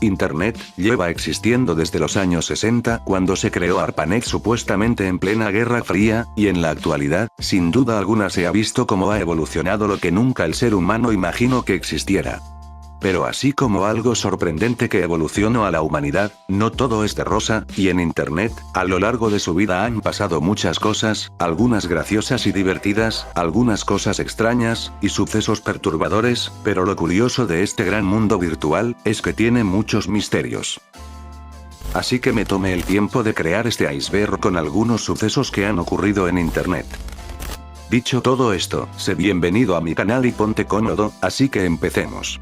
Internet lleva existiendo desde los años 60, cuando se creó ARPANET supuestamente en plena Guerra Fría, y en la actualidad, sin duda alguna se ha visto cómo ha evolucionado lo que nunca el ser humano imaginó que existiera. Pero así como algo sorprendente que evolucionó a la humanidad, no todo es de rosa, y en Internet, a lo largo de su vida han pasado muchas cosas, algunas graciosas y divertidas, algunas cosas extrañas, y sucesos perturbadores, pero lo curioso de este gran mundo virtual, es que tiene muchos misterios. Así que me tomé el tiempo de crear este iceberg con algunos sucesos que han ocurrido en Internet. Dicho todo esto, sé bienvenido a mi canal y ponte cómodo, así que empecemos.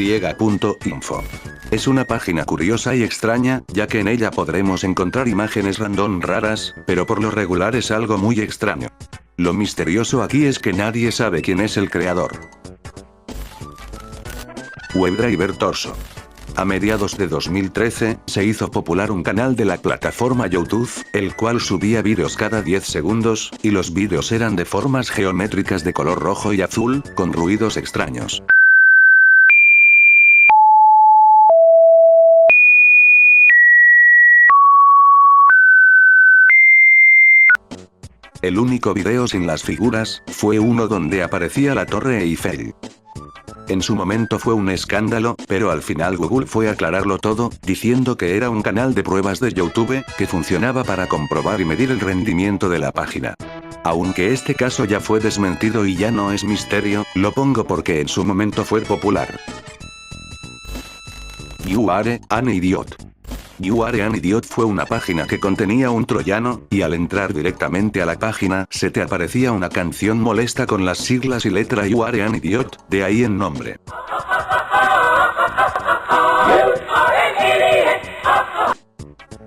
Y.info. Es una página curiosa y extraña, ya que en ella podremos encontrar imágenes random raras, pero por lo regular es algo muy extraño. Lo misterioso aquí es que nadie sabe quién es el creador. WebDriver Torso. A mediados de 2013, se hizo popular un canal de la plataforma YouTube, el cual subía vídeos cada 10 segundos, y los vídeos eran de formas geométricas de color rojo y azul, con ruidos extraños. El único video sin las figuras, fue uno donde aparecía la Torre Eiffel. En su momento fue un escándalo, pero al final Google fue a aclararlo todo, diciendo que era un canal de pruebas de YouTube, que funcionaba para comprobar y medir el rendimiento de la página. Aunque este caso ya fue desmentido y ya no es misterio, lo pongo porque en su momento fue popular. You Are an Idiot. You Are an Idiot fue una página que contenía un troyano, y al entrar directamente a la página, se te aparecía una canción molesta con las siglas y letra You Are an Idiot, de ahí el nombre.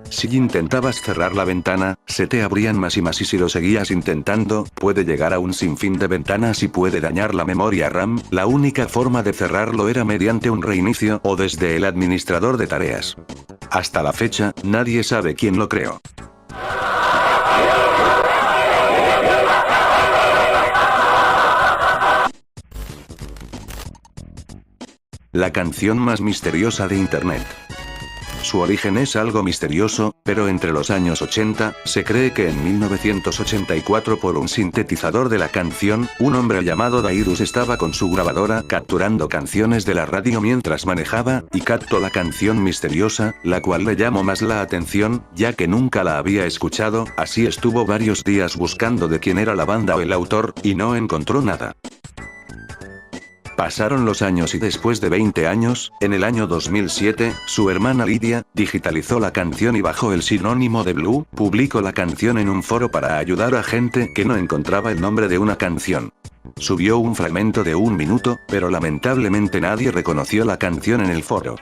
Si intentabas cerrar la ventana, se te abrían más y más, y si lo seguías intentando, puede llegar a un sinfín de ventanas y puede dañar la memoria RAM. La única forma de cerrarlo era mediante un reinicio o desde el administrador de tareas. Hasta la fecha, nadie sabe quién lo creó. La canción más misteriosa de Internet. Su origen es algo misterioso, pero entre los años 80, se cree que en 1984 por un sintetizador de la canción, un hombre llamado Dairus estaba con su grabadora capturando canciones de la radio mientras manejaba, y captó la canción misteriosa, la cual le llamó más la atención, ya que nunca la había escuchado, así estuvo varios días buscando de quién era la banda o el autor, y no encontró nada. Pasaron los años y después de 20 años, en el año 2007, su hermana Lidia, digitalizó la canción y bajo el sinónimo de Blue, publicó la canción en un foro para ayudar a gente que no encontraba el nombre de una canción. Subió un fragmento de 1 minuto, pero lamentablemente nadie reconoció la canción en el foro.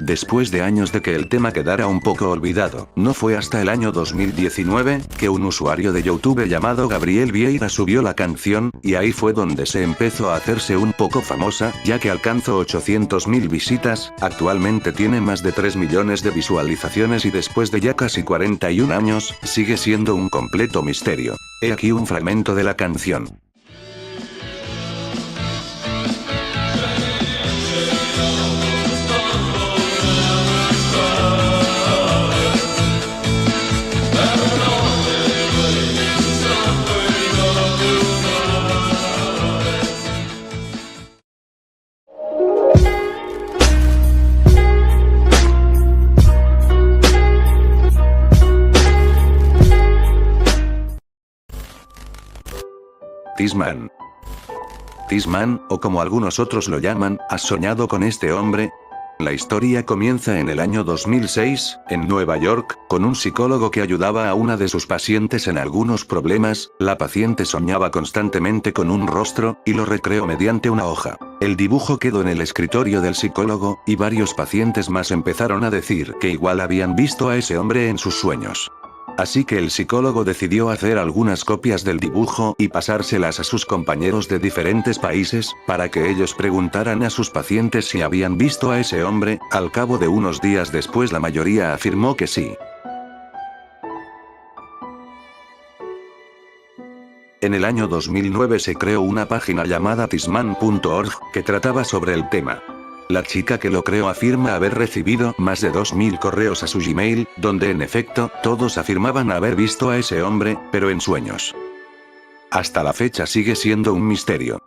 Después de años de que el tema quedara un poco olvidado, no fue hasta el año 2019, que un usuario de YouTube llamado Gabriel Vieira subió la canción, y ahí fue donde se empezó a hacerse un poco famosa, ya que alcanzó 800.000 visitas, actualmente tiene más de 3 millones de visualizaciones y después de ya casi 41 años, sigue siendo un completo misterio. He aquí un fragmento de la canción. This Man. This Man, o como algunos otros lo llaman, ¿has soñado con este hombre? La historia comienza en el año 2006, en Nueva York, con un psicólogo que ayudaba a una de sus pacientes en algunos problemas. La paciente soñaba constantemente con un rostro, y lo recreó mediante una hoja. El dibujo quedó en el escritorio del psicólogo, y varios pacientes más empezaron a decir que igual habían visto a ese hombre en sus sueños. Así que el psicólogo decidió hacer algunas copias del dibujo y pasárselas a sus compañeros de diferentes países, para que ellos preguntaran a sus pacientes si habían visto a ese hombre. Al cabo de unos días después la mayoría afirmó que sí. En el año 2009 se creó una página llamada Thisman.org, que trataba sobre el tema. La chica que lo creó afirma haber recibido más de 2000 correos a su Gmail, donde en efecto, todos afirmaban haber visto a ese hombre, pero en sueños. Hasta la fecha sigue siendo un misterio.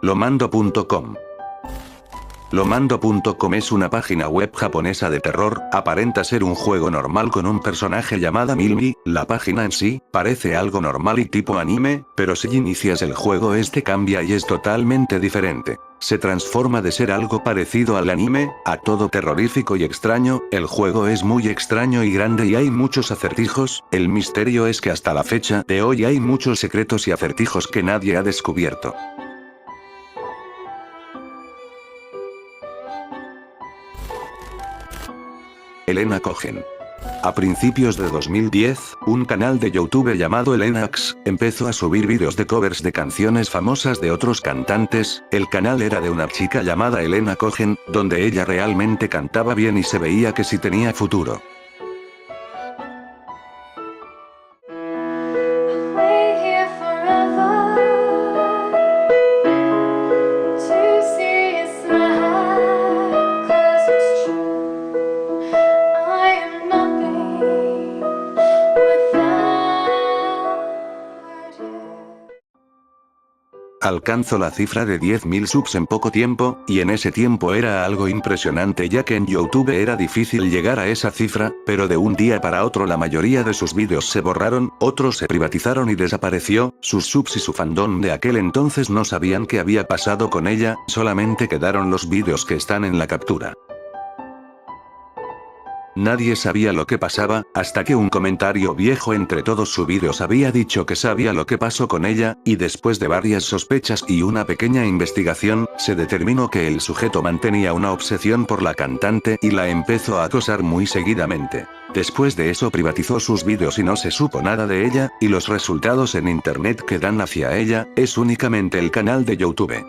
Lomando.com. Lomando.com es una página web japonesa de terror. Aparenta ser un juego normal con un personaje llamada Milmi. La página en sí parece algo normal y tipo anime, pero si inicias el juego cambia y es totalmente diferente. Se transforma de ser algo parecido al anime a todo terrorífico y extraño. El juego es muy extraño y grande y hay muchos acertijos. El misterio es que hasta la fecha de hoy hay muchos secretos y acertijos que nadie ha descubierto. Elena Cohen. A principios de 2010, un canal de YouTube llamado Elenax empezó a subir vídeos de covers de canciones famosas de otros cantantes. El canal era de una chica llamada Elena Cohen, donde ella realmente cantaba bien y se veía que sí tenía futuro. Alcanzó la cifra de 10.000 subs en poco tiempo, y en ese tiempo era algo impresionante ya que en YouTube era difícil llegar a esa cifra, pero de un día para otro la mayoría de sus vídeos se borraron, otros se privatizaron y desapareció. Sus subs y su fandom de aquel entonces no sabían qué había pasado con ella, solamente quedaron los vídeos que están en la captura. Nadie sabía lo que pasaba, hasta que un comentario viejo entre todos sus vídeos había dicho que sabía lo que pasó con ella, y después de varias sospechas y una pequeña investigación, se determinó que el sujeto mantenía una obsesión por la cantante y la empezó a acosar muy seguidamente. Después de eso privatizó sus vídeos y no se supo nada de ella, y los resultados en internet que dan hacia ella, es únicamente el canal de YouTube.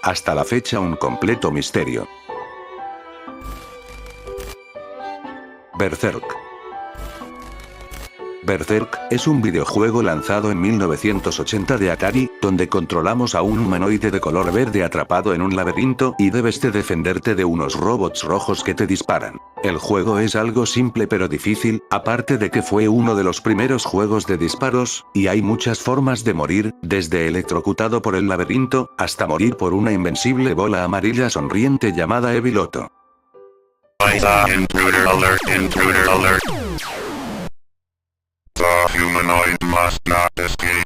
Hasta la fecha un completo misterio. Berserk. Berserk es un videojuego lanzado en 1980 de Atari, donde controlamos a un humanoide de color verde atrapado en un laberinto y debes de defenderte de unos robots rojos que te disparan. El juego es algo simple pero difícil, aparte de que fue uno de los primeros juegos de disparos, y hay muchas formas de morir, desde electrocutado por el laberinto, hasta morir por una invencible bola amarilla sonriente llamada Eviloto. Intruder alert, intruder alert. The humanoid must not escape.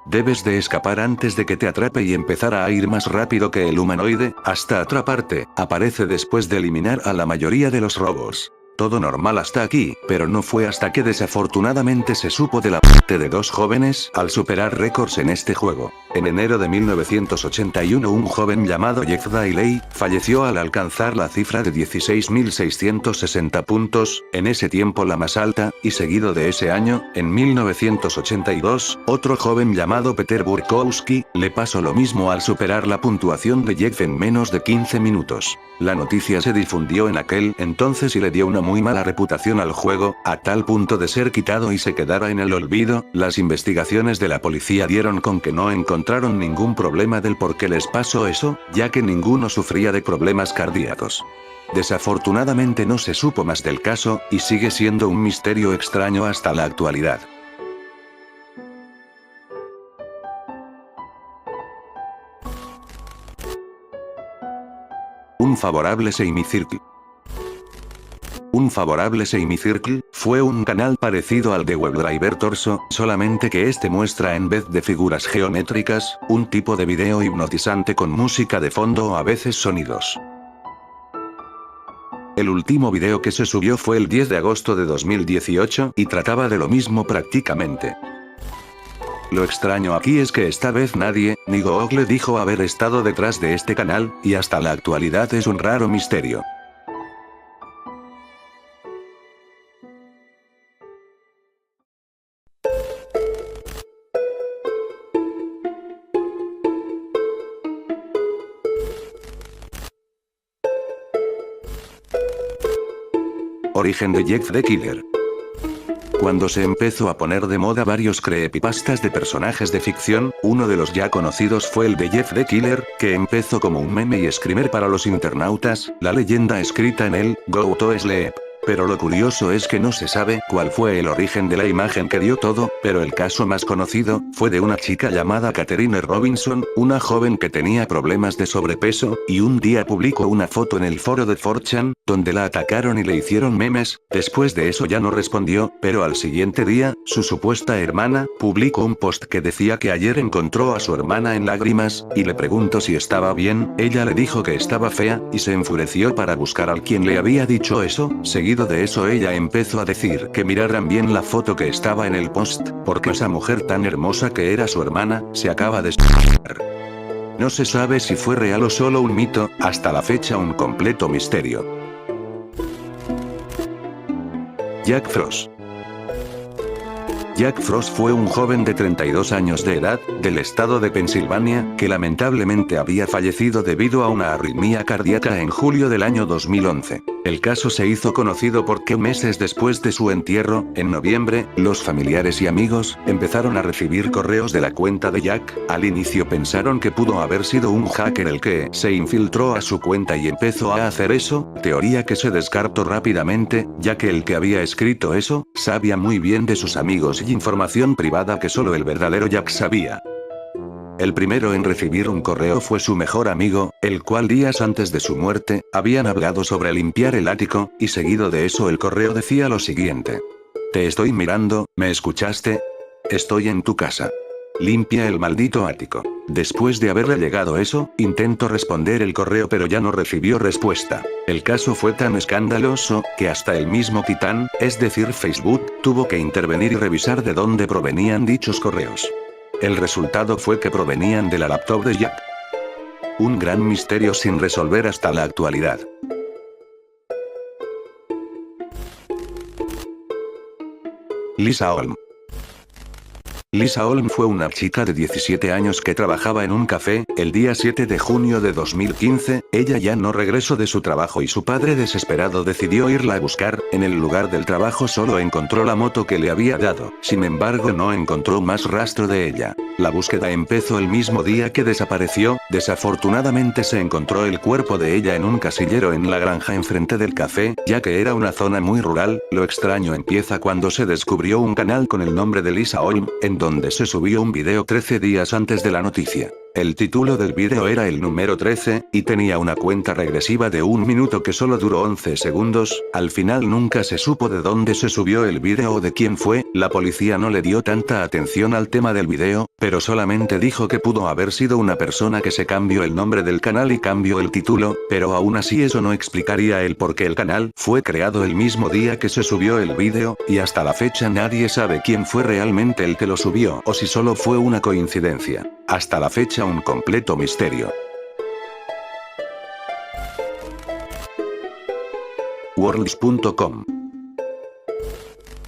Debes de escapar antes de que te atrape y empezar a ir más rápido que el humanoide, hasta atraparte. Aparece después de eliminar a la mayoría de los robots. Todo normal hasta aquí, pero no fue hasta que desafortunadamente se supo de la muerte de dos jóvenes al superar récords en este juego. En enero de 1981 un joven llamado Jeff Dailey falleció al alcanzar la cifra de 16.660 puntos, en ese tiempo la más alta, y seguido de ese año, en 1982, otro joven llamado Peter Burkowski le pasó lo mismo al superar la puntuación de Jeff en menos de 15 minutos. La noticia se difundió en aquel entonces y le dio una muy mala reputación al juego, a tal punto de ser quitado y se quedara en el olvido. Las investigaciones de la policía dieron con que no encontraron ningún problema del por qué les pasó eso, ya que ninguno sufría de problemas cardíacos. Desafortunadamente no se supo más del caso, y sigue siendo un misterio extraño hasta la actualidad. Un favorable Semicircle. Un favorable Semicircle fue un canal parecido al de WebDriver Torso, solamente que este muestra en vez de figuras geométricas, un tipo de video hipnotizante con música de fondo o a veces sonidos. El último video que se subió fue el 10 de agosto de 2018 y trataba de lo mismo prácticamente. Lo extraño aquí es que esta vez nadie, ni Google dijo haber estado detrás de este canal, y hasta la actualidad es un raro misterio. Origen de Jeff the Killer. Cuando se empezó a poner de moda varios creepypastas de personajes de ficción, uno de los ya conocidos fue el de Jeff the Killer, que empezó como un meme y screamer para los internautas, la leyenda escrita en él, Go to Sleep. Pero lo curioso es que no se sabe cuál fue el origen de la imagen que dio todo, pero el caso más conocido, fue de una chica llamada Catherine Robinson, una joven que tenía problemas de sobrepeso, y un día publicó una foto en el foro de 4chan, donde la atacaron y le hicieron memes. Después de eso ya no respondió, pero al siguiente día, su supuesta hermana, publicó un post que decía que ayer encontró a su hermana en lágrimas, y le preguntó si estaba bien, ella le dijo que estaba fea, y se enfureció para buscar al quien le había dicho eso. Seguido de eso ella empezó a decir que miraran bien la foto que estaba en el post, porque esa mujer tan hermosa que era su hermana, se acaba de suicidar. No se sabe si fue real o solo un mito, hasta la fecha un completo misterio. Jack Frost. Jack Frost fue un joven de 32 años de edad, del estado de Pensilvania, que lamentablemente había fallecido debido a una arritmia cardíaca en julio del año 2011. El caso se hizo conocido porque meses después de su entierro, en noviembre, los familiares y amigos empezaron a recibir correos de la cuenta de Jack. Al inicio pensaron que pudo haber sido un hacker el que se infiltró a su cuenta y empezó a hacer eso, teoría que se descartó rápidamente, ya que el que había escrito eso, sabía muy bien de sus amigos y información privada que solo el verdadero Jack sabía. El primero en recibir un correo fue su mejor amigo, el cual días antes de su muerte, habían hablado sobre limpiar el ático, y seguido de eso el correo decía lo siguiente. Te estoy mirando, ¿me escuchaste? Estoy en tu casa. Limpia el maldito ático. Después de haberle llegado eso, intentó responder el correo pero ya no recibió respuesta. El caso fue tan escandaloso, que hasta el mismo Titán, es decir Facebook, tuvo que intervenir y revisar de dónde provenían dichos correos. El resultado fue que provenían de la laptop de Jack. Un gran misterio sin resolver hasta la actualidad. Lisa Holm. Lisa Holm fue una chica de 17 años que trabajaba en un café. El día 7 de junio de 2015, ella ya no regresó de su trabajo y su padre desesperado decidió irla a buscar. En el lugar del trabajo solo encontró la moto que le había dado, sin embargo no encontró más rastro de ella. La búsqueda empezó el mismo día que desapareció. Desafortunadamente se encontró el cuerpo de ella en un casillero en la granja enfrente del café, ya que era una zona muy rural. Lo extraño empieza cuando se descubrió un canal con el nombre de Lisa Holm, en donde se subió un video 13 días antes de la noticia. El título del video era el número 13, y tenía una cuenta regresiva de 1 minuto que solo duró 11 segundos, al final nunca se supo de dónde se subió el video o de quién fue. La policía no le dio tanta atención al tema del video, pero solamente dijo que pudo haber sido una persona que se cambió el nombre del canal y cambió el título, pero aún así eso no explicaría el por qué el canal fue creado el mismo día que se subió el video, y hasta la fecha nadie sabe quién fue realmente el que lo subió o si solo fue una coincidencia. Hasta la fecha un completo misterio. Worlds.com.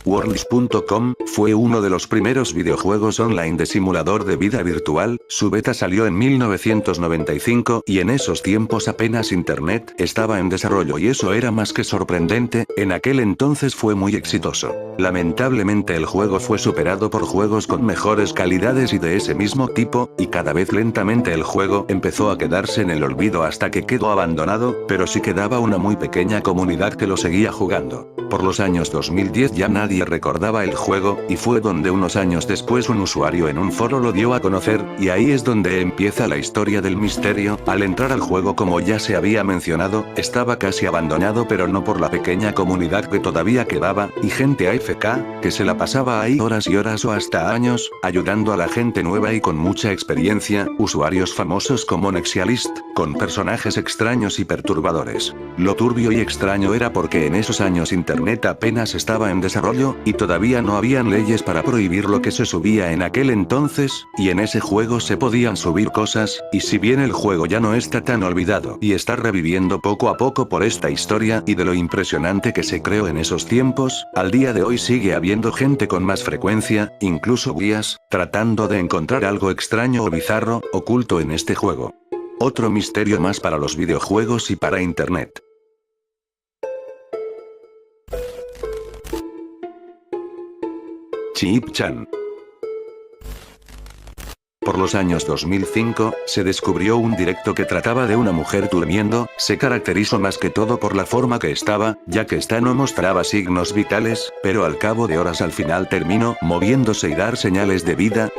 Worlds.com fue uno de los primeros videojuegos online de simulador de vida virtual. Su beta salió en 1995 y en esos tiempos apenas internet estaba en desarrollo y eso era más que sorprendente. En aquel entonces fue muy exitoso. Lamentablemente el juego fue superado por juegos con mejores calidades y de ese mismo tipo, y cada vez lentamente el juego empezó a quedarse en el olvido hasta que quedó abandonado, pero sí quedaba una muy pequeña comunidad que lo seguía jugando. Por los años 2010 ya nadie recordaba el juego, y fue donde unos años después un usuario en un foro lo dio a conocer, y ahí es donde empieza la historia del misterio. Al entrar al juego, como ya se había mencionado, estaba casi abandonado, pero no por la pequeña comunidad que todavía quedaba, y gente AFK, que se la pasaba ahí horas y horas o hasta años, ayudando a la gente nueva y con mucha experiencia, usuarios famosos como Nexialist, con personajes extraños y perturbadores. Lo turbio y extraño era porque en esos años internet apenas estaba en desarrollo, y todavía no habían leyes para prohibir lo que se subía en aquel entonces, y en ese juego se podían subir cosas, y si bien el juego ya no está tan olvidado y está reviviendo poco a poco por esta historia y de lo impresionante que se creó en esos tiempos, al día de hoy sigue habiendo gente con más frecuencia, incluso guías, tratando de encontrar algo extraño o bizarro, oculto en este juego. Otro misterio más para los videojuegos y para internet. Chip-chan. Por los años 2005, se descubrió un directo que trataba de una mujer durmiendo. Se caracterizó más que todo por la forma que estaba, ya que esta no mostraba signos vitales, pero al cabo de horas al final terminó moviéndose y dar señales de vida.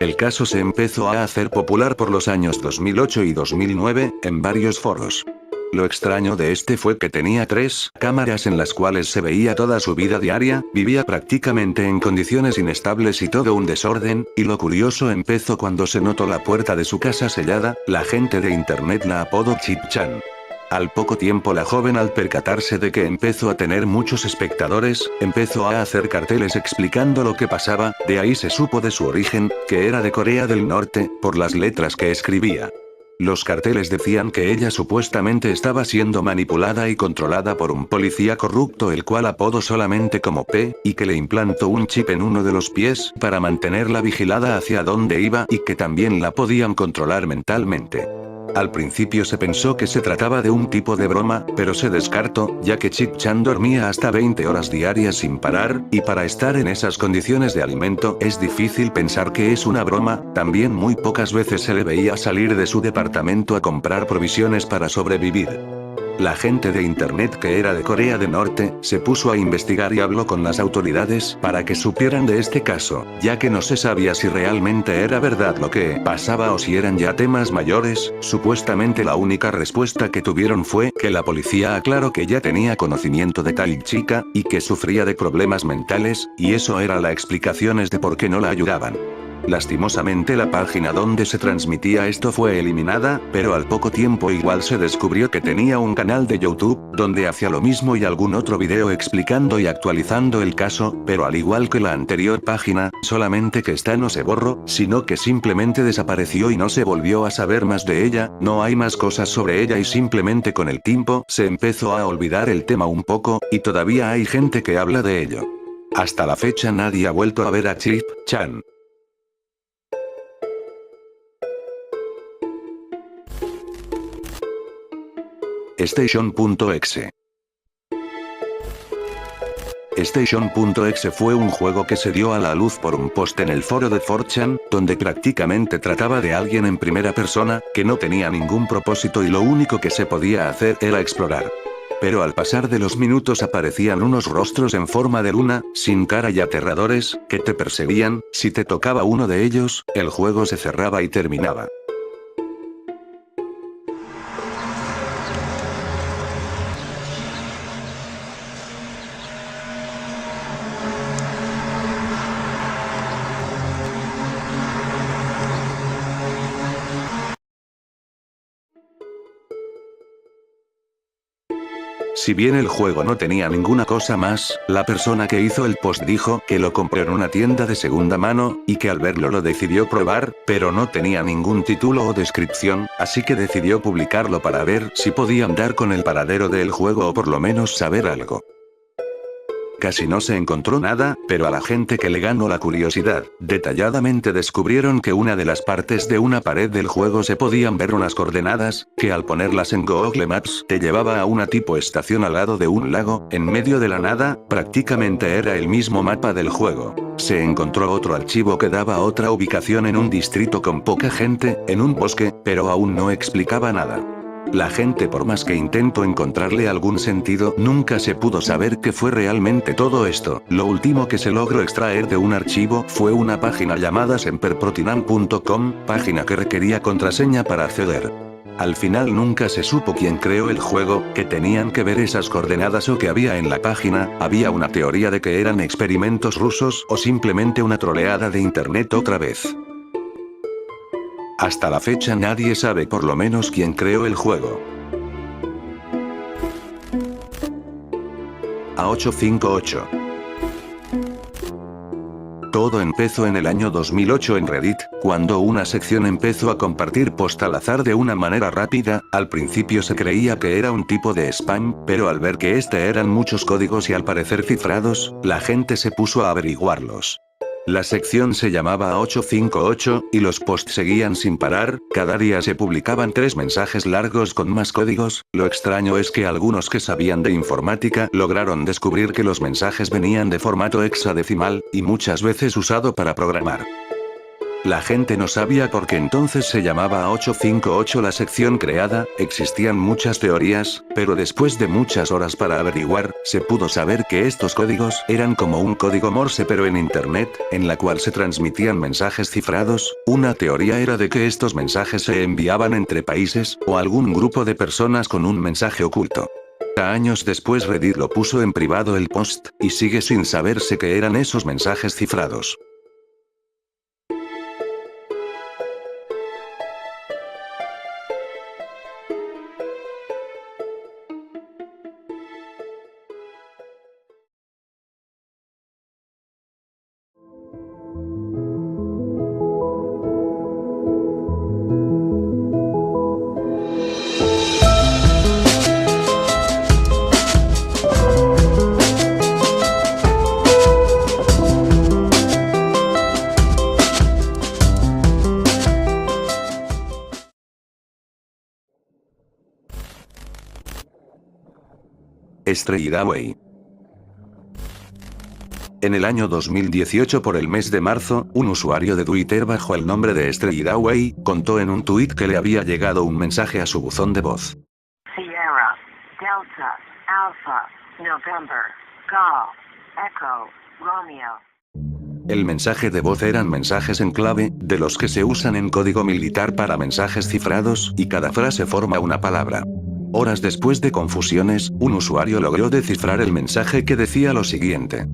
El caso se empezó a hacer popular por los años 2008 y 2009, en varios foros. Lo extraño de este fue que tenía 3 cámaras en las cuales se veía toda su vida diaria, vivía prácticamente en condiciones inestables y todo un desorden, y lo curioso empezó cuando se notó la puerta de su casa sellada. La gente de internet la apodó Chip-chan. Al poco tiempo la joven, al percatarse de que empezó a tener muchos espectadores, empezó a hacer carteles explicando lo que pasaba. De ahí se supo de su origen, que era de Corea del Norte, por las letras que escribía. Los carteles decían que ella supuestamente estaba siendo manipulada y controlada por un policía corrupto, el cual apodó solamente como P, y que le implantó un chip en uno de los pies para mantenerla vigilada hacia dónde iba, y que también la podían controlar mentalmente. Al principio se pensó que se trataba de un tipo de broma, pero se descartó, ya que Chip-chan dormía hasta 20 horas diarias sin parar, y para estar en esas condiciones de alimento es difícil pensar que es una broma. También muy pocas veces se le veía salir de su departamento a comprar provisiones para sobrevivir. La gente de internet, que era de Corea del Norte, se puso a investigar y habló con las autoridades para que supieran de este caso, ya que no se sabía si realmente era verdad lo que pasaba o si eran ya temas mayores. Supuestamente la única respuesta que tuvieron fue que la policía aclaró que ya tenía conocimiento de tal chica, y que sufría de problemas mentales, y eso era la explicación de por qué no la ayudaban. Lastimosamente la página donde se transmitía esto fue eliminada, pero al poco tiempo igual se descubrió que tenía un canal de YouTube, donde hacía lo mismo y algún otro video explicando y actualizando el caso, pero al igual que la anterior página, solamente que esta no se borró, sino que simplemente desapareció y no se volvió a saber más de ella. No hay más cosas sobre ella y simplemente con el tiempo se empezó a olvidar el tema un poco, y todavía hay gente que habla de ello. Hasta la fecha nadie ha vuelto a ver a Chip-chan. Station.exe. Station.exe fue un juego que se dio a la luz por un post en el foro de 4chan, donde prácticamente trataba de alguien en primera persona, que no tenía ningún propósito y lo único que se podía hacer era explorar. Pero al pasar de los minutos aparecían unos rostros en forma de luna, sin cara y aterradores, que te perseguían. Si te tocaba uno de ellos, el juego se cerraba y terminaba. Si bien el juego no tenía ninguna cosa más, la persona que hizo el post dijo que lo compró en una tienda de segunda mano, y que al verlo lo decidió probar, pero no tenía ningún título o descripción, así que decidió publicarlo para ver si podían dar con el paradero del juego o por lo menos saber algo. Casi no se encontró nada, pero a la gente que le ganó la curiosidad, detalladamente descubrieron que una de las partes de una pared del juego se podían ver unas coordenadas, que al ponerlas en Google Maps te llevaba a una tipo estación al lado de un lago, en medio de la nada. Prácticamente era el mismo mapa del juego. Se encontró otro archivo que daba otra ubicación en un distrito con poca gente, en un bosque, pero aún no explicaba nada. La gente, por más que intentó encontrarle algún sentido, nunca se pudo saber qué fue realmente todo esto. Lo último que se logró extraer de un archivo fue una página llamada semperprotinam.com, página que requería contraseña para acceder. Al final nunca se supo quién creó el juego, que tenían que ver esas coordenadas o que había en la página. Había una teoría de que eran experimentos rusos o simplemente una troleada de internet otra vez. Hasta la fecha nadie sabe por lo menos quién creó el juego. A858. Todo empezó en el año 2008 en Reddit, cuando una sección empezó a compartir post al azar de una manera rápida. Al principio se creía que era un tipo de spam, pero al ver que eran muchos códigos y al parecer cifrados, la gente se puso a averiguarlos. La sección se llamaba 858, y los posts seguían sin parar. Cada día se publicaban 3 mensajes largos con más códigos. Lo extraño es que algunos que sabían de informática lograron descubrir que los mensajes venían de formato hexadecimal, y muchas veces usado para programar. La gente no sabía por qué entonces se llamaba 858 la sección creada. Existían muchas teorías, pero después de muchas horas para averiguar, se pudo saber que estos códigos eran como un código Morse pero en internet, en la cual se transmitían mensajes cifrados. Una teoría era de que estos mensajes se enviaban entre países, o algún grupo de personas con un mensaje oculto. Años después Reddit lo puso en privado el post, y sigue sin saberse qué eran esos mensajes cifrados. Stray. En el año 2018 por el mes de marzo, un usuario de Twitter bajo el nombre de Stray contó en un tuit que le había llegado un mensaje a su buzón de voz. Sierra, Delta, Alpha, November, Golf, Echo, Romeo. El mensaje de voz eran mensajes en clave, de los que se usan en código militar para mensajes cifrados, y cada frase forma una palabra. Horas después de confusiones, un usuario logró descifrar el mensaje que decía lo siguiente.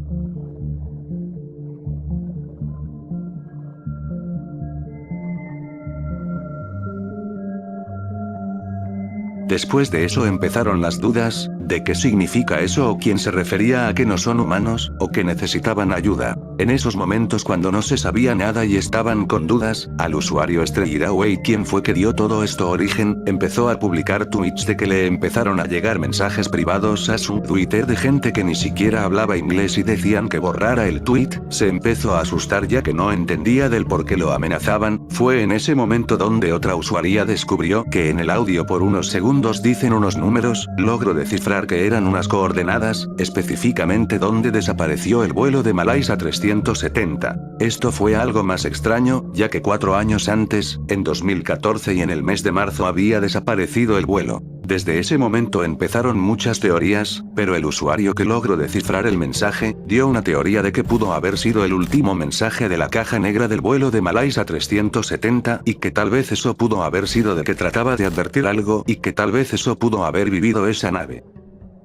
Después de eso empezaron las dudas, de qué significa eso o quién se refería a que no son humanos, o que necesitaban ayuda. En esos momentos cuando no se sabía nada y estaban con dudas, al usuario Stray, quien fue que dio todo esto origen, empezó a publicar tweets de que le empezaron a llegar mensajes privados a su Twitter de gente que ni siquiera hablaba inglés y decían que borrara el tweet. Se empezó a asustar ya que no entendía del por qué lo amenazaban. Fue en ese momento donde otra usuaria descubrió que en el audio por unos segundos dicen unos números. Logró descifrar que eran unas coordenadas, específicamente donde desapareció el vuelo de Malaysia 370. Esto fue algo más extraño, ya que 4 años antes, en 2014 y en el mes de marzo había desaparecido el vuelo. Desde ese momento empezaron muchas teorías, pero el usuario que logró descifrar el mensaje, dio una teoría de que pudo haber sido el último mensaje de la caja negra del vuelo de Malaysia 370, y que tal vez eso pudo haber sido de que trataba de advertir algo, y que tal vez eso pudo haber vivido esa nave.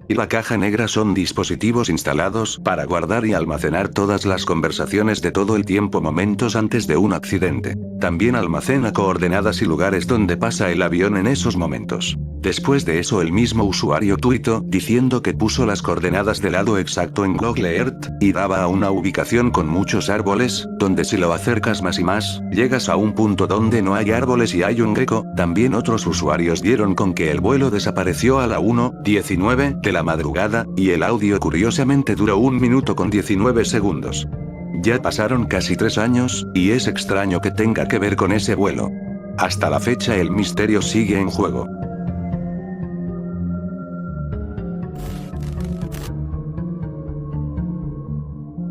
Y la caja negra son dispositivos instalados para guardar y almacenar todas las conversaciones de todo el tiempo momentos antes de un accidente. También almacena coordenadas y lugares donde pasa el avión en esos momentos. Después de eso el mismo usuario tuitó diciendo que puso las coordenadas del lado exacto en Google Earth, y daba a una ubicación con muchos árboles, donde si lo acercas más y más, llegas a un punto donde no hay árboles y hay un gecko. También otros usuarios dieron con que el vuelo desapareció a la 1:19 de la madrugada, y el audio curiosamente duró 1 minuto con 19 segundos. Ya pasaron casi 3 años, y es extraño que tenga que ver con ese vuelo. Hasta la fecha el misterio sigue en juego.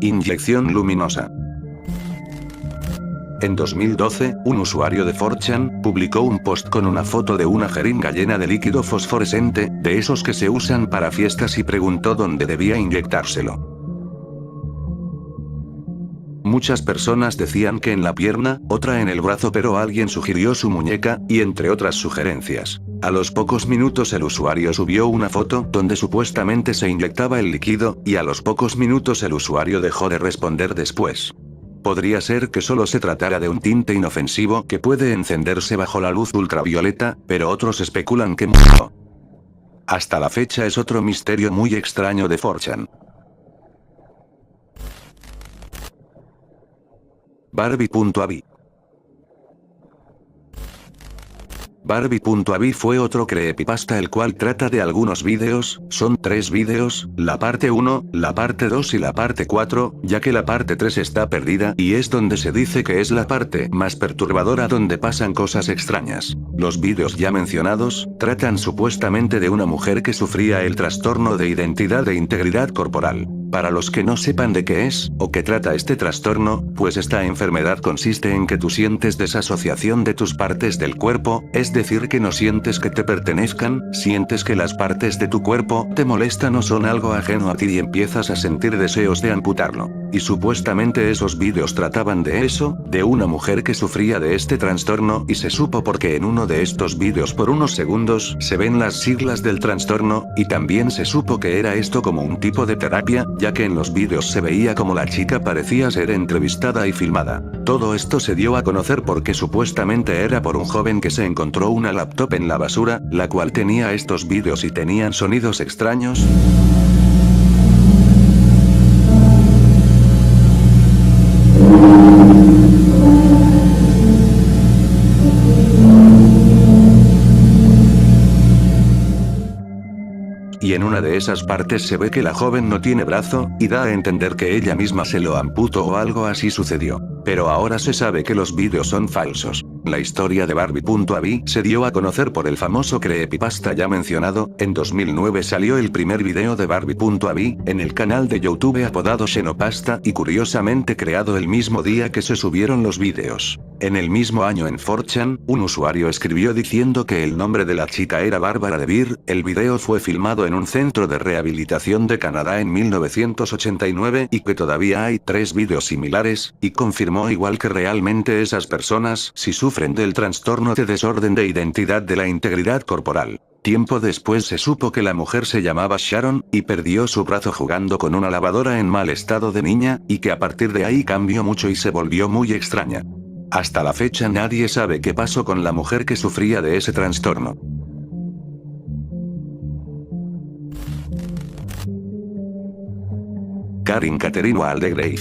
Inyección luminosa. En 2012, un usuario de 4chan publicó un post con una foto de una jeringa llena de líquido fosforescente, de esos que se usan para fiestas, y preguntó dónde debía inyectárselo. Muchas personas decían que en la pierna, otra en el brazo, pero alguien sugirió su muñeca, y entre otras sugerencias. A los pocos minutos el usuario subió una foto donde supuestamente se inyectaba el líquido, y a los pocos minutos el usuario dejó de responder después. Podría ser que solo se tratara de un tinte inofensivo que puede encenderse bajo la luz ultravioleta, pero otros especulan que no. Hasta la fecha es otro misterio muy extraño de 4chan. Barbie.avi. Barbie.avi fue otro creepypasta el cual trata de algunos vídeos, son 3 vídeos, la parte 1, la parte 2 y la parte 4, ya que la parte 3 está perdida y es donde se dice que es la parte más perturbadora donde pasan cosas extrañas. Los vídeos ya mencionados, tratan supuestamente de una mujer que sufría el trastorno de identidad e integridad corporal. Para los que no sepan de qué es, o qué trata este trastorno, pues esta enfermedad consiste en que tú sientes desasociación de tus partes del cuerpo, es decir que no sientes que te pertenezcan, sientes que las partes de tu cuerpo te molestan o son algo ajeno a ti y empiezas a sentir deseos de amputarlo. Y supuestamente esos vídeos trataban de eso, de una mujer que sufría de este trastorno y se supo porque en uno de estos vídeos por unos segundos se ven las siglas del trastorno, y también se supo que era esto como un tipo de terapia, ya que en los vídeos se veía como la chica parecía ser entrevistada y filmada. Todo esto se dio a conocer porque supuestamente era por un joven que se encontró una laptop en la basura, la cual tenía estos vídeos y tenían sonidos extraños. Y en una de esas partes se ve que la joven no tiene brazo, y da a entender que ella misma se lo amputó o algo así sucedió. Pero ahora se sabe que los vídeos son falsos. La historia de Barbie.avi se dio a conocer por el famoso creepypasta ya mencionado. En 2009 salió el primer video de Barbie.avi, en el canal de YouTube apodado Xenopasta y curiosamente creado el mismo día que se subieron los vídeos. En el mismo año en 4chan, un usuario escribió diciendo que el nombre de la chica era Bárbara de Beer. El video fue filmado en un centro de rehabilitación de Canadá en 1989 y que todavía hay 3 vídeos similares, y confirmó igual que realmente esas personas si sufren del trastorno de desorden de identidad de la integridad corporal. Tiempo después se supo que la mujer se llamaba Sharon, y perdió su brazo jugando con una lavadora en mal estado de niña, y que a partir de ahí cambió mucho y se volvió muy extraña. Hasta la fecha nadie sabe qué pasó con la mujer que sufría de ese trastorno. Karin Catherine Waldegrave.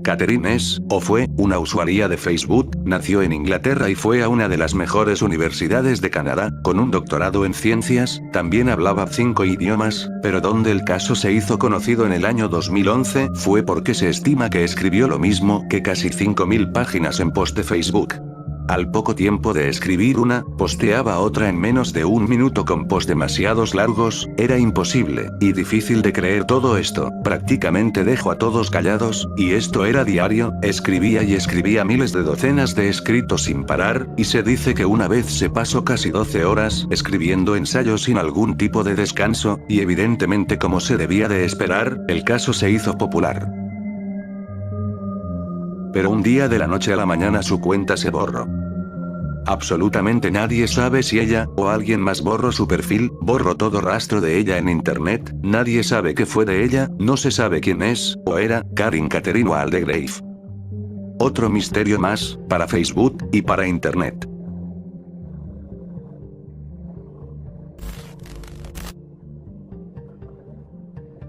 Catherine es, o fue, una usuaria de Facebook, nació en Inglaterra y fue a una de las mejores universidades de Canadá, con un doctorado en ciencias, también hablaba 5 idiomas, pero donde el caso se hizo conocido en el año 2011 fue porque se estima que escribió lo mismo que casi 5.000 páginas en post de Facebook. Al poco tiempo de escribir una, posteaba otra en menos de 1 minuto con posts demasiados largos. Era imposible, y difícil de creer todo esto. Prácticamente dejó a todos callados, y esto era diario, escribía y escribía miles de docenas de escritos sin parar, y se dice que una vez se pasó casi 12 horas escribiendo ensayos sin algún tipo de descanso, y evidentemente como se debía de esperar, el caso se hizo popular. Pero un día de la noche a la mañana su cuenta se borró. Absolutamente nadie sabe si ella, o alguien más borró su perfil, borró todo rastro de ella en internet, nadie sabe qué fue de ella, no se sabe quién es, o era, Karin Catherine Waldegrave. Otro misterio más, para Facebook, y para internet.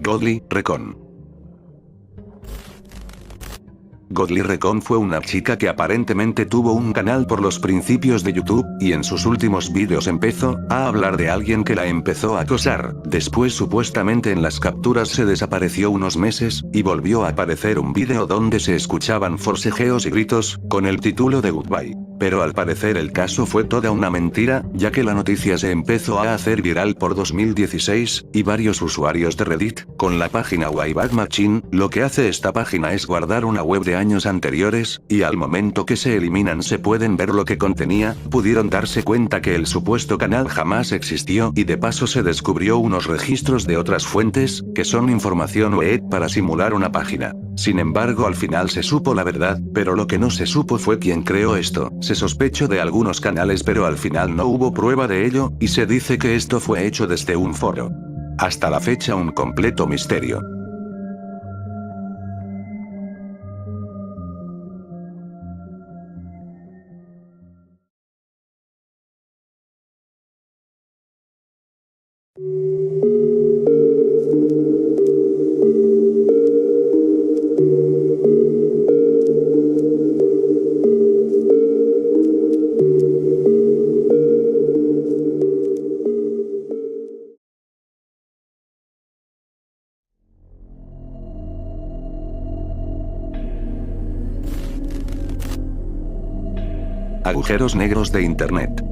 Godly Recon. Godly Recon fue una chica que aparentemente tuvo un canal por los principios de YouTube, y en sus últimos vídeos empezó a hablar de alguien que la empezó a acosar. Después supuestamente en las capturas se desapareció unos meses, y volvió a aparecer un vídeo donde se escuchaban forcejeos y gritos, con el título de Goodbye. Pero al parecer el caso fue toda una mentira, ya que la noticia se empezó a hacer viral por 2016, y varios usuarios de Reddit, con la página Wayback Machine, lo que hace esta página es guardar una web de años anteriores, y al momento que se eliminan se pueden ver lo que contenía, pudieron darse cuenta que el supuesto canal jamás existió, y de paso se descubrió unos registros de otras fuentes, que son información web para simular una página. Sin embargo al final se supo la verdad, pero lo que no se supo fue quién creó esto. Se sospechó de algunos canales pero al final no hubo prueba de ello, y se dice que esto fue hecho desde un foro. Hasta la fecha un completo misterio. Agujeros negros de Internet.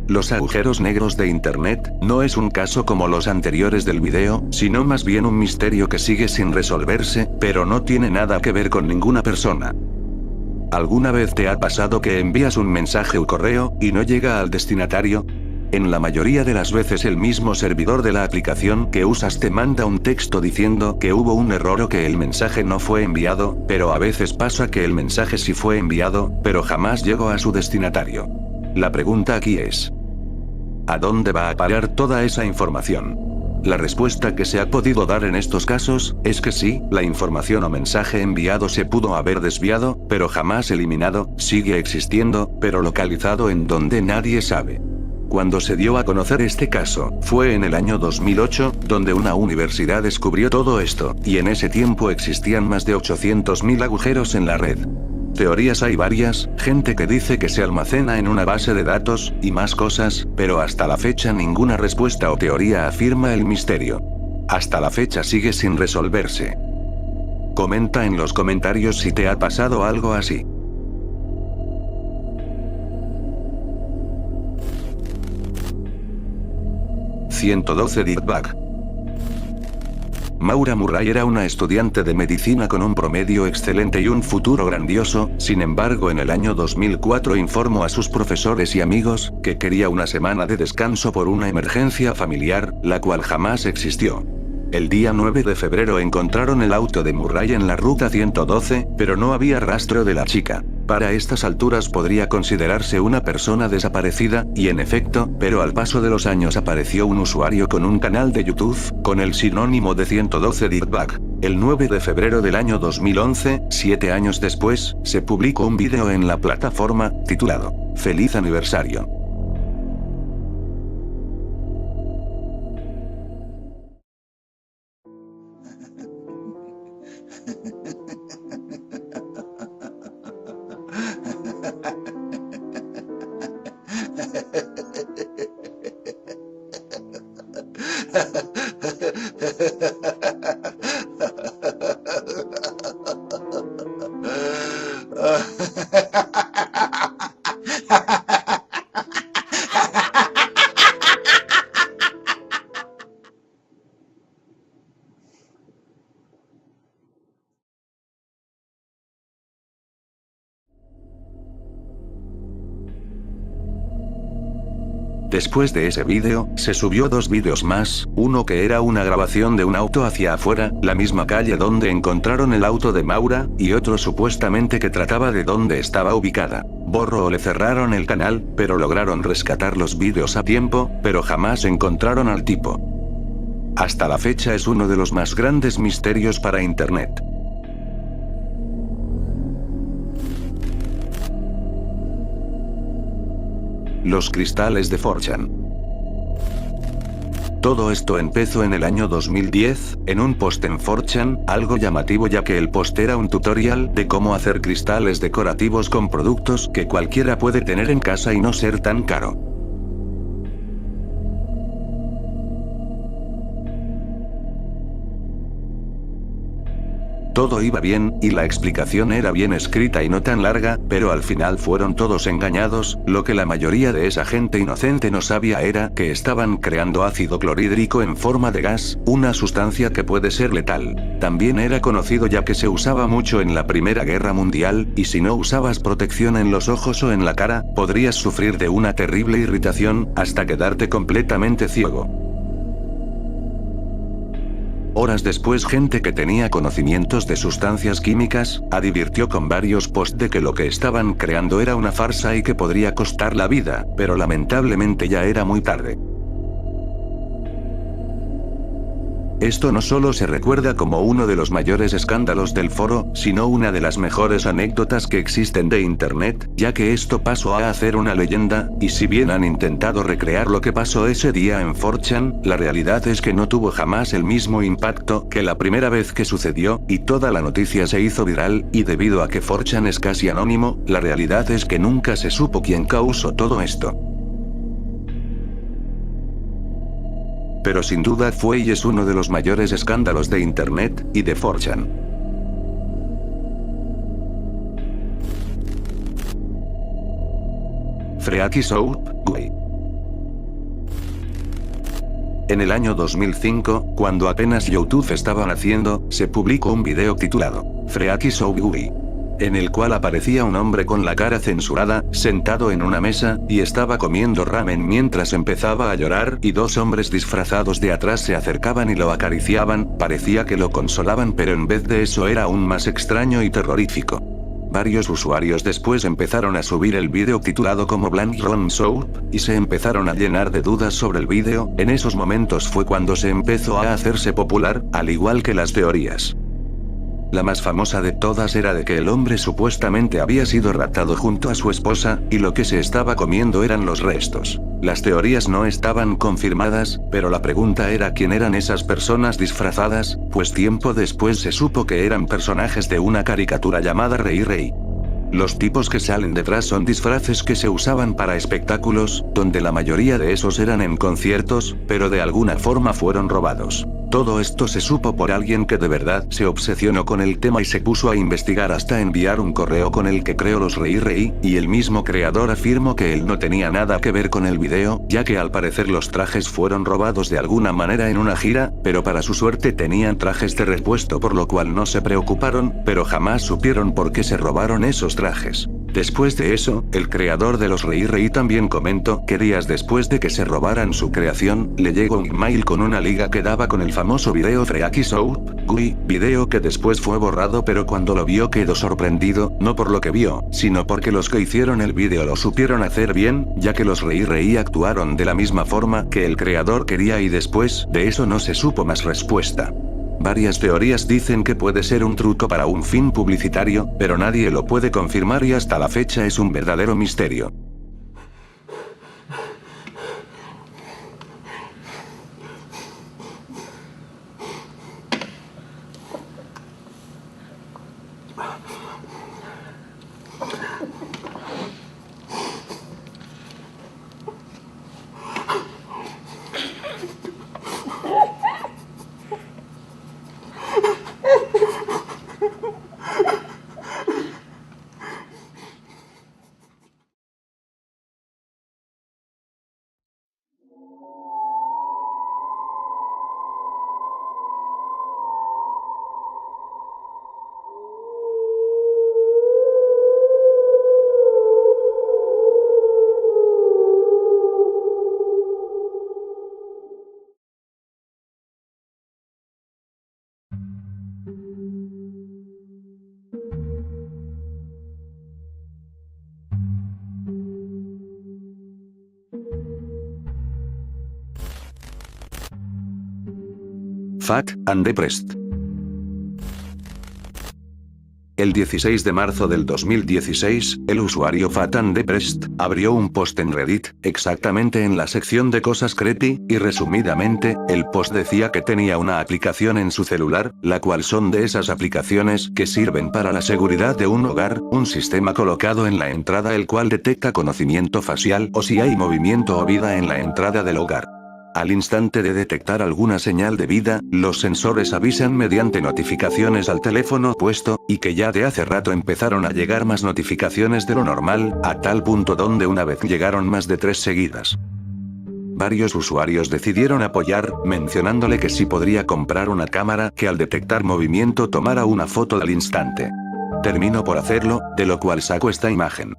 Los agujeros negros de Internet no es un caso como los anteriores del video, sino más bien un misterio que sigue sin resolverse, pero no tiene nada que ver con ninguna persona. ¿Alguna vez te ha pasado que envías un mensaje o correo y no llega al destinatario? En la mayoría de las veces el mismo servidor de la aplicación que usas te manda un texto diciendo que hubo un error o que el mensaje no fue enviado, pero a veces pasa que el mensaje sí fue enviado, pero jamás llegó a su destinatario. La pregunta aquí es: ¿a dónde va a parar toda esa información? La respuesta que se ha podido dar en estos casos es que sí, la información o mensaje enviado se pudo haber desviado, pero jamás eliminado, sigue existiendo, pero localizado en donde nadie sabe. Cuando se dio a conocer este caso, fue en el año 2008, donde una universidad descubrió todo esto, y en ese tiempo existían más de 800.000 agujeros en la red. Teorías hay varias, gente que dice que se almacena en una base de datos, y más cosas, pero hasta la fecha ninguna respuesta o teoría afirma el misterio. Hasta la fecha sigue sin resolverse. Comenta en los comentarios si te ha pasado algo así. Dirtbag. Maura Murray era una estudiante de medicina con un promedio excelente y un futuro grandioso, sin embargo en el año 2004 informó a sus profesores y amigos que quería una semana de descanso por una emergencia familiar, la cual jamás existió. El día 9 de febrero encontraron el auto de Murray en la ruta 112, pero no había rastro de la chica. Para estas alturas podría considerarse una persona desaparecida, y en efecto, pero al paso de los años apareció un usuario con un canal de YouTube, con el sinónimo de 112 Dirtbag. El 9 de febrero del año 2011, 7 años después, se publicó un vídeo en la plataforma, titulado "Feliz aniversario". Después de ese vídeo, se subió 2 vídeos más, uno que era una grabación de un auto hacia afuera, la misma calle donde encontraron el auto de Maura, y otro supuestamente que trataba de dónde estaba ubicada. Borró o le cerraron el canal, pero lograron rescatar los vídeos a tiempo, pero jamás encontraron al tipo. Hasta la fecha es uno de los más grandes misterios para Internet. Los cristales de 4chan. Todo esto empezó en el año 2010, en un post en 4chan, algo llamativo ya que el post era un tutorial de cómo hacer cristales decorativos con productos que cualquiera puede tener en casa y no ser tan caro. Todo iba bien, y la explicación era bien escrita y no tan larga, pero al final fueron todos engañados. Lo que la mayoría de esa gente inocente no sabía era que estaban creando ácido clorhídrico en forma de gas, una sustancia que puede ser letal. También era conocido ya que se usaba mucho en la Primera Guerra Mundial, y si no usabas protección en los ojos o en la cara, podrías sufrir de una terrible irritación, hasta quedarte completamente ciego. Horas después, gente que tenía conocimientos de sustancias químicas, advirtió con varios posts de que lo que estaban creando era una farsa y que podría costar la vida, pero lamentablemente ya era muy tarde. Esto no solo se recuerda como uno de los mayores escándalos del foro, sino una de las mejores anécdotas que existen de Internet, ya que esto pasó a ser una leyenda, y si bien han intentado recrear lo que pasó ese día en 4chan, la realidad es que no tuvo jamás el mismo impacto que la primera vez que sucedió, y toda la noticia se hizo viral, y debido a que 4chan es casi anónimo, la realidad es que nunca se supo quién causó todo esto. Pero sin duda fue y es uno de los mayores escándalos de Internet, y de 4chan. Freaky Soap, GUI. En el año 2005, cuando apenas YouTube estaba naciendo, se publicó un video titulado Freaky Soap GUI, en el cual aparecía un hombre con la cara censurada, sentado en una mesa, y estaba comiendo ramen mientras empezaba a llorar, y dos hombres disfrazados de atrás se acercaban y lo acariciaban, parecía que lo consolaban, pero en vez de eso era aún más extraño y terrorífico. Varios usuarios después empezaron a subir el vídeo titulado como Blank Ron Soap, y se empezaron a llenar de dudas sobre el vídeo. En esos momentos fue cuando se empezó a hacerse popular, al igual que las teorías. La más famosa de todas era de que el hombre supuestamente había sido raptado junto a su esposa, y lo que se estaba comiendo eran los restos. Las teorías no estaban confirmadas, pero la pregunta era quién eran esas personas disfrazadas, pues tiempo después se supo que eran personajes de una caricatura llamada Rey Rey. Los tipos que salen detrás son disfraces que se usaban para espectáculos, donde la mayoría de esos eran en conciertos, pero de alguna forma fueron robados. Todo esto se supo por alguien que de verdad se obsesionó con el tema y se puso a investigar hasta enviar un correo con el que creó los Rey Rey, y el mismo creador afirmó que él no tenía nada que ver con el video, ya que al parecer los trajes fueron robados de alguna manera en una gira, pero para su suerte tenían trajes de repuesto, por lo cual no se preocuparon, pero jamás supieron por qué se robaron esos trajes. Después de eso, el creador de los Rey Rey también comentó que días después de que se robaran su creación, le llegó un email con una liga que daba con el famoso video Freaky Soap GUI, video que después fue borrado, pero cuando lo vio quedó sorprendido, no por lo que vio, sino porque los que hicieron el video lo supieron hacer bien, ya que los Rey Rey actuaron de la misma forma que el creador quería, y después de eso no se supo más respuesta. Varias teorías dicen que puede ser un truco para un fin publicitario, pero nadie lo puede confirmar y hasta la fecha es un verdadero misterio. Fat and Depressed. El 16 de marzo del 2016, el usuario Fat and Depressed abrió un post en Reddit, exactamente en la sección de cosas creepy, y resumidamente, el post decía que tenía una aplicación en su celular, la cual son de esas aplicaciones que sirven para la seguridad de un hogar, un sistema colocado en la entrada el cual detecta conocimiento facial o si hay movimiento o vida en la entrada del hogar. Al instante de detectar alguna señal de vida, los sensores avisan mediante notificaciones al teléfono puesto, y que ya de hace rato empezaron a llegar más notificaciones de lo normal, a tal punto donde una vez llegaron más de 3 seguidas. Varios usuarios decidieron apoyar, mencionándole que sí podría comprar una cámara que al detectar movimiento tomara una foto al instante. Terminó por hacerlo, de lo cual saco esta imagen.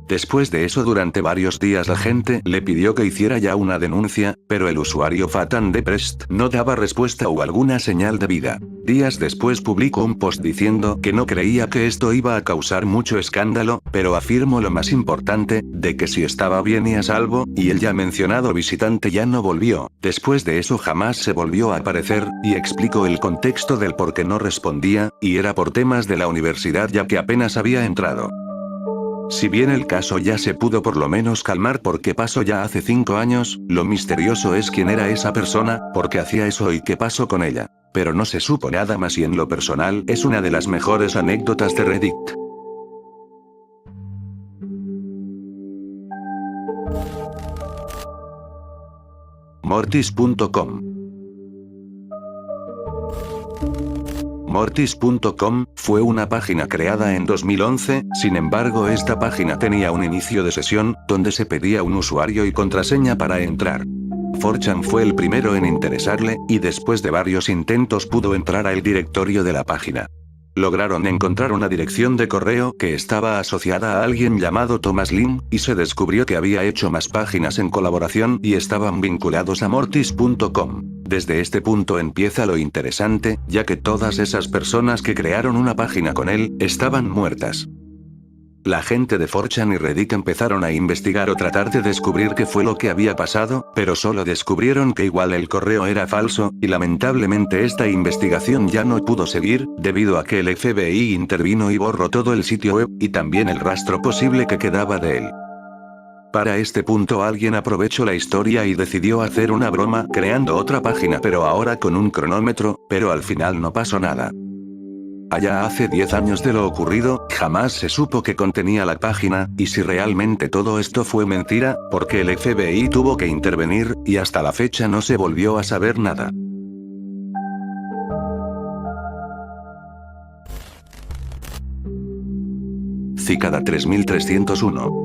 Después de eso, durante varios días la gente le pidió que hiciera ya una denuncia, pero el usuario Fat and Depressed no daba respuesta o alguna señal de vida. Días después publicó un post diciendo que no creía que esto iba a causar mucho escándalo, pero afirmó lo más importante, de que si estaba bien y a salvo, y el ya mencionado visitante ya no volvió. Después de eso jamás se volvió a aparecer, y explicó el contexto del por qué no respondía, y era por temas de la universidad ya que apenas había entrado. Si bien el caso ya se pudo por lo menos calmar porque pasó ya hace 5 años, lo misterioso es quién era esa persona, por qué hacía eso y qué pasó con ella. Pero no se supo nada más y en lo personal es una de las mejores anécdotas de Reddit. Mortis.com. Mortis.com fue una página creada en 2011, sin embargo esta página tenía un inicio de sesión, donde se pedía un usuario y contraseña para entrar. 4chan fue el primero en interesarle, y después de varios intentos pudo entrar al directorio de la página. Lograron encontrar una dirección de correo que estaba asociada a alguien llamado Thomas Lin, y se descubrió que había hecho más páginas en colaboración y estaban vinculados a Mortis.com. Desde este punto empieza lo interesante, ya que todas esas personas que crearon una página con él, estaban muertas. La gente de 4chan y Reddit empezaron a investigar o tratar de descubrir qué fue lo que había pasado, pero solo descubrieron que igual el correo era falso, y lamentablemente esta investigación ya no pudo seguir, debido a que el FBI intervino y borró todo el sitio web, y también el rastro posible que quedaba de él. Para este punto alguien aprovechó la historia y decidió hacer una broma creando otra página pero ahora con un cronómetro, pero al final no pasó nada. Allá hace 10 años de lo ocurrido, jamás se supo qué contenía la página, y si realmente todo esto fue mentira, porque el FBI tuvo que intervenir, y hasta la fecha no se volvió a saber nada. Cicada 3301.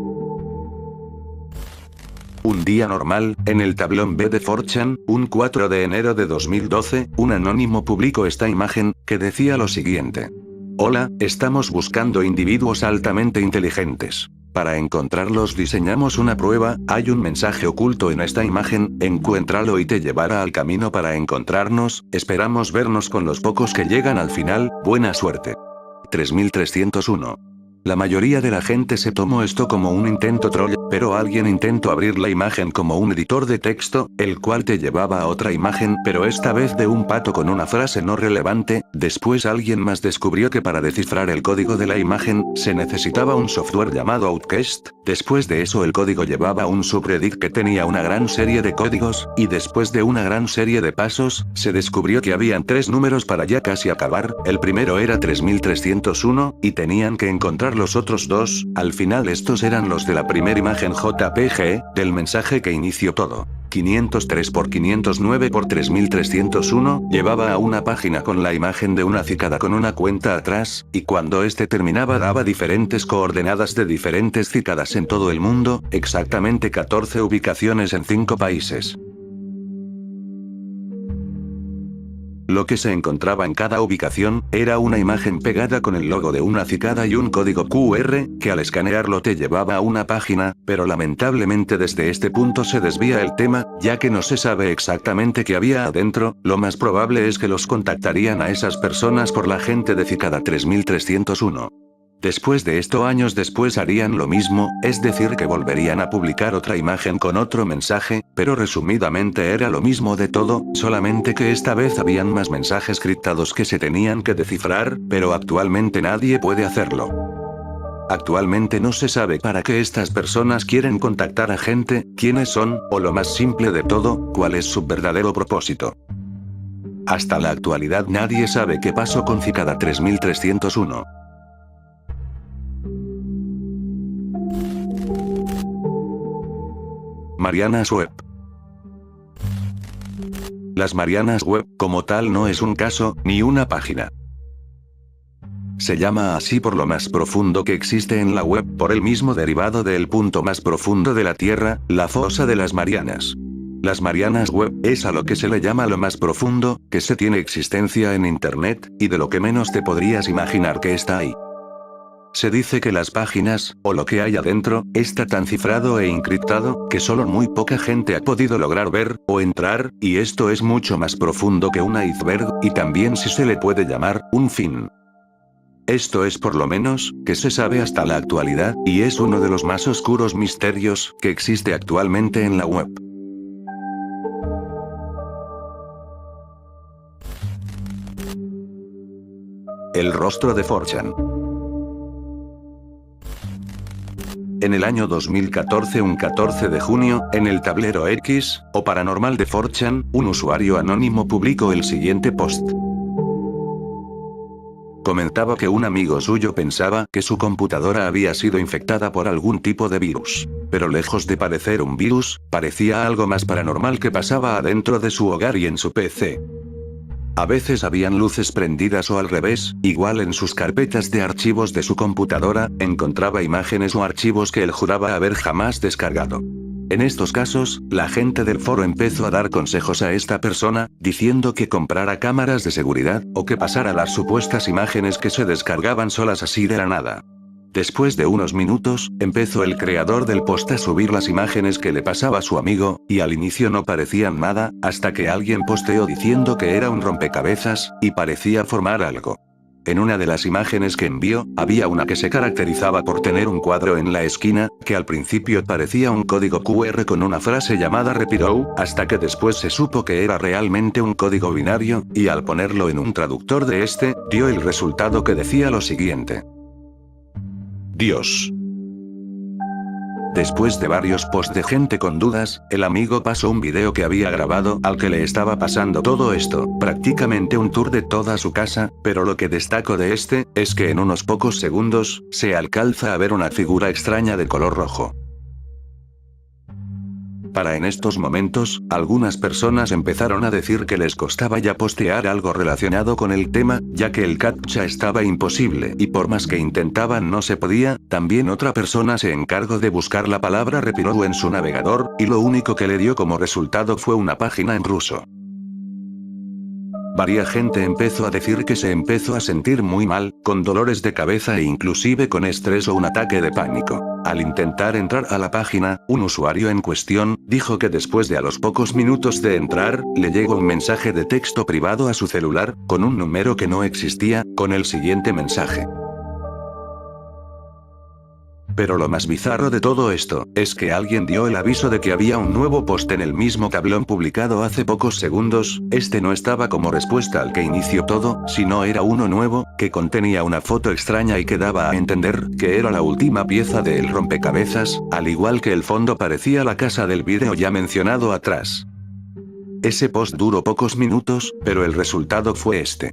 Un día normal, en el tablón B de 4chan, un 4 de enero de 2012, un anónimo publicó esta imagen, que decía lo siguiente. Hola, estamos buscando individuos altamente inteligentes. Para encontrarlos diseñamos una prueba, hay un mensaje oculto en esta imagen, encuéntralo y te llevará al camino para encontrarnos, esperamos vernos con los pocos que llegan al final, buena suerte. 3301. La mayoría de la gente se tomó esto como un intento troll, pero alguien intentó abrir la imagen como un editor de texto, el cual te llevaba a otra imagen, pero esta vez de un pato con una frase no relevante. Después alguien más descubrió que para descifrar el código de la imagen, se necesitaba un software llamado Outcast. Después de eso el código llevaba a un subreddit que tenía una gran serie de códigos, y después de una gran serie de pasos, se descubrió que habían 3 números para ya casi acabar. El primero era 3301, y tenían que encontrar los otros 2, al final estos eran los de la primera imagen JPG, del mensaje que inició todo. 503 por 509 por 3301, llevaba a una página con la imagen de una cicada con una cuenta atrás, y cuando este terminaba daba diferentes coordenadas de diferentes cicadas en todo el mundo, exactamente 14 ubicaciones en 5 países. Lo que se encontraba en cada ubicación, era una imagen pegada con el logo de una cicada y un código QR, que al escanearlo te llevaba a una página, pero lamentablemente desde este punto se desvía el tema, ya que no se sabe exactamente qué había adentro. Lo más probable es que los contactarían a esas personas por la gente de Cicada 3301. Después de esto años después harían lo mismo, es decir que volverían a publicar otra imagen con otro mensaje, pero resumidamente era lo mismo de todo, solamente que esta vez habían más mensajes criptados que se tenían que descifrar, pero actualmente nadie puede hacerlo. Actualmente no se sabe para qué estas personas quieren contactar a gente, quiénes son, o lo más simple de todo, cuál es su verdadero propósito. Hasta la actualidad nadie sabe qué pasó con Cicada 3301. Marianas Web. Las Marianas Web, como tal, no es un caso, ni una página. Se llama así por lo más profundo que existe en la web, por el mismo derivado del punto más profundo de la Tierra, la fosa de las Marianas. Las Marianas Web es a lo que se le llama lo más profundo que se tiene existencia en Internet, y de lo que menos te podrías imaginar que está ahí. Se dice que las páginas, o lo que hay adentro, está tan cifrado e encriptado, que solo muy poca gente ha podido lograr ver, o entrar, y esto es mucho más profundo que un iceberg, y también si se le puede llamar, un fin. Esto es por lo menos, que se sabe hasta la actualidad, y es uno de los más oscuros misterios, que existe actualmente en la web. El rostro de 4chan. En el año 2014, un 14 de junio, en el tablero X, o paranormal de 4chan, un usuario anónimo publicó el siguiente post. Comentaba que un amigo suyo pensaba que su computadora había sido infectada por algún tipo de virus. Pero lejos de parecer un virus, parecía algo más paranormal que pasaba adentro de su hogar y en su PC. A veces habían luces prendidas o al revés, igual en sus carpetas de archivos de su computadora, encontraba imágenes o archivos que él juraba haber jamás descargado. En estos casos, la gente del foro empezó a dar consejos a esta persona, diciendo que comprara cámaras de seguridad, o que pasara las supuestas imágenes que se descargaban solas así de la nada. Después de unos minutos, empezó el creador del post a subir las imágenes que le pasaba a su amigo, y al inicio no parecían nada, hasta que alguien posteó diciendo que era un rompecabezas, y parecía formar algo. En una de las imágenes que envió, había una que se caracterizaba por tener un cuadro en la esquina, que al principio parecía un código QR con una frase llamada Repirow, hasta que después se supo que era realmente un código binario, y al ponerlo en un traductor de este, dio el resultado que decía lo siguiente. Dios. Después de varios posts de gente con dudas, el amigo pasó un video que había grabado al que le estaba pasando todo esto, prácticamente un tour de toda su casa, pero lo que destaco de este, es que en unos pocos segundos, se alcanza a ver una figura extraña de color rojo. Para en estos momentos, algunas personas empezaron a decir que les costaba ya postear algo relacionado con el tema, ya que el captcha estaba imposible y por más que intentaban no se podía. También otra persona se encargó de buscar la palabra Repirow en su navegador, y lo único que le dio como resultado fue una página en ruso. Varia gente empezó a decir que se empezó a sentir muy mal, con dolores de cabeza e inclusive con estrés o un ataque de pánico. Al intentar entrar a la página, un usuario en cuestión, dijo que después de a los pocos minutos de entrar, le llegó un mensaje de texto privado a su celular, con un número que no existía, con el siguiente mensaje. Pero lo más bizarro de todo esto, es que alguien dio el aviso de que había un nuevo post en el mismo tablón publicado hace pocos segundos. Este no estaba como respuesta al que inició todo, sino era uno nuevo, que contenía una foto extraña y que daba a entender que era la última pieza del rompecabezas, al igual que el fondo parecía la casa del vídeo ya mencionado atrás. Ese post duró pocos minutos, pero el resultado fue este.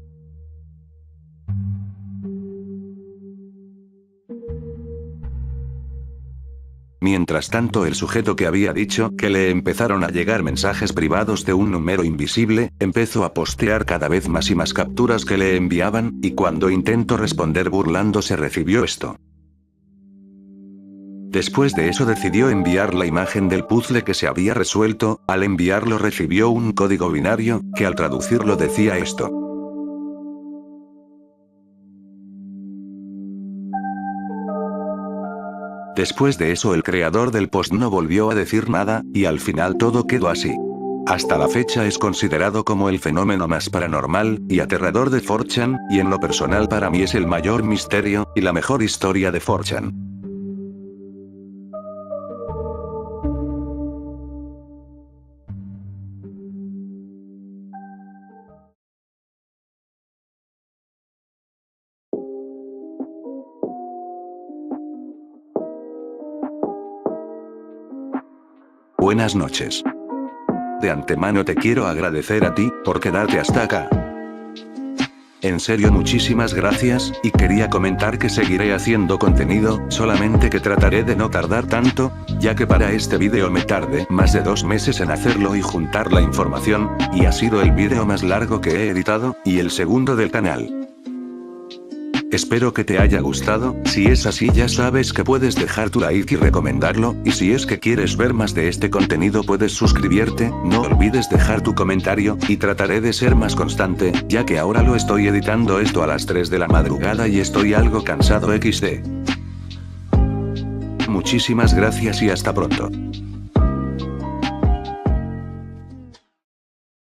Mientras tanto, el sujeto que había dicho que le empezaron a llegar mensajes privados de un número invisible, empezó a postear cada vez más y más capturas que le enviaban, y cuando intentó responder burlándose recibió esto. Después de eso decidió enviar la imagen del puzzle que se había resuelto. Al enviarlo recibió un código binario, que al traducirlo decía esto. Después de eso el creador del post no volvió a decir nada, y al final todo quedó así. Hasta la fecha es considerado como el fenómeno más paranormal y aterrador de 4chan, y en lo personal para mí es el mayor misterio, y la mejor historia de 4chan. Buenas noches. De antemano te quiero agradecer a ti, por quedarte hasta acá. En serio muchísimas gracias, y quería comentar que seguiré haciendo contenido, solamente que trataré de no tardar tanto, ya que para este vídeo me tardé más de 2 meses en hacerlo y juntar la información, y ha sido el vídeo más largo que he editado, y el segundo del canal. Espero que te haya gustado. Si es así ya sabes que puedes dejar tu like y recomendarlo, y si es que quieres ver más de este contenido puedes suscribirte, no olvides dejar tu comentario, y trataré de ser más constante, ya que ahora lo estoy editando esto a las 3 de la madrugada y estoy algo cansado XD. Muchísimas gracias y hasta pronto.